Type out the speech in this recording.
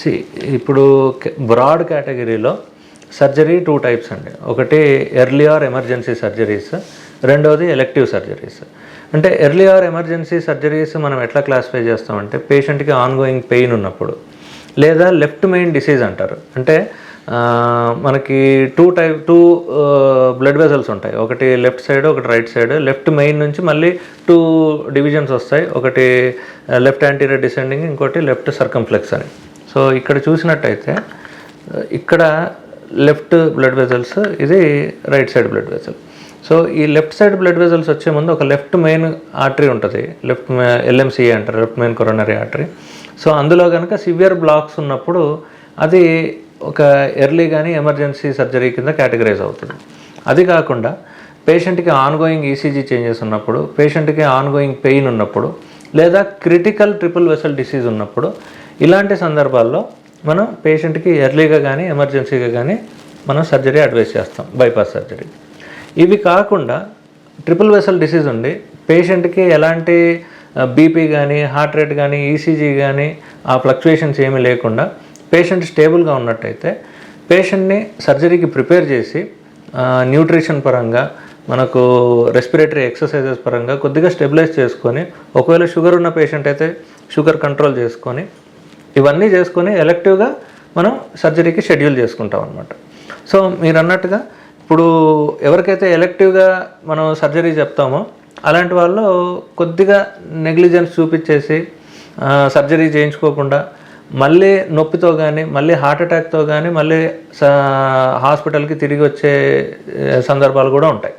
C ఇప్పుడు broad కేటగిరీలో surgery 2 types అండి. ఒకటి ఎర్లీ ఆర్ ఎమర్జెన్సీ సర్జరీస్, రెండవది ఎలెక్టివ్ సర్జరీస్. అంటే ఎర్లీ ఆర్ ఎమర్జెన్సీ సర్జరీస్ మనం ఎట్లా క్లాసిఫై చేస్తామంటే పేషెంట్కి ఆన్గోయింగ్ పెయిన్ ఉన్నప్పుడు, లేదా లెఫ్ట్ మెయిన్ డిసీజ్ అంటారు. అంటే మనకి 2 బ్లడ్ వెజల్స్ ఉంటాయి, ఒకటి లెఫ్ట్ సైడ్ ఒకటి రైట్ సైడ్. లెఫ్ట్ మెయిన్ నుంచి మళ్ళీ 2 డివిజన్స్ వస్తాయి, ఒకటి లెఫ్ట్ యాంటీరియర్ డిసెండింగ్, ఇంకోటి లెఫ్ట్ సర్కంఫ్లెక్స్ అని. సో ఇక్కడ చూసినట్టయితే ఇక్కడ లెఫ్ట్ బ్లడ్ వెజల్స్, ఇది right side blood vessel. So ఈ లెఫ్ట్ సైడ్ బ్లడ్ వెజల్స్ వచ్చే ముందు ఒక లెఫ్ట్ మెయిన్ ఆర్టరీ ఉంటుంది, LMCA అంటారు, left main coronary artery. So అందులో కనుక సివియర్ బ్లాక్స్ ఉన్నప్పుడు అది ఒక ఎర్లీ కానీ ఎమర్జెన్సీ సర్జరీ కింద కేటగరైజ్ అవుతుంది. అది కాకుండా పేషెంట్కి ఆన్గోయింగ్ ECG చేంజెస్ ఉన్నప్పుడు, పేషెంట్కి ఆన్గోయింగ్ పెయిన్ ఉన్నప్పుడు, లేదా క్రిటికల్ ట్రిపుల్ వెసల్ డిసీజ్ ఉన్నప్పుడు, ఇలాంటి సందర్భాల్లో మనం పేషెంట్కి ఎర్లీగా కానీ ఎమర్జెన్సీగా కానీ మనం సర్జరీ అడ్వైస్ చేస్తాం, బైపాస్ సర్జరీ. ఇవి కాకుండా ట్రిపుల్ వెసల్ డిసీజ్ ఉండి పేషెంట్కి ఎలాంటి బీపీ కానీ హార్ట్ రేట్ కానీ ECG కానీ ఆ ఫ్లక్చుయేషన్స్ ఏమీ లేకుండా పేషెంట్ స్టేబుల్గా ఉన్నట్టయితే పేషెంట్ని సర్జరీకి ప్రిపేర్ చేసి న్యూట్రిషన్ పరంగా, మనకు రెస్పిరేటరీ ఎక్సర్సైజెస్ పరంగా కొద్దిగా స్టెబిలైజ్ చేసుకొని, ఒకవేళ షుగర్ ఉన్న పేషెంట్ అయితే షుగర్ కంట్రోల్ చేసుకొని, ఇవన్నీ చేసుకొని ఎలెక్టివ్గా మనం సర్జరీకి షెడ్యూల్ చేసుకుంటాం అన్నమాట. సో మీరు అన్నట్టుగా ఇప్పుడు ఎవరికైతే ఎలెక్టివ్గా మనం సర్జరీ చెప్తామో అలాంటి వాళ్ళు కొద్దిగా నెగ్లిజెన్స్ చూపించేసి సర్జరీ చేయించుకోకుండా మళ్ళీ నొప్పితో కానీ మళ్ళీ హార్ట్ అటాక్తో కానీ మళ్ళీ హాస్పిటల్కి తిరిగి వచ్చే సందర్భాలు కూడా ఉంటాయి.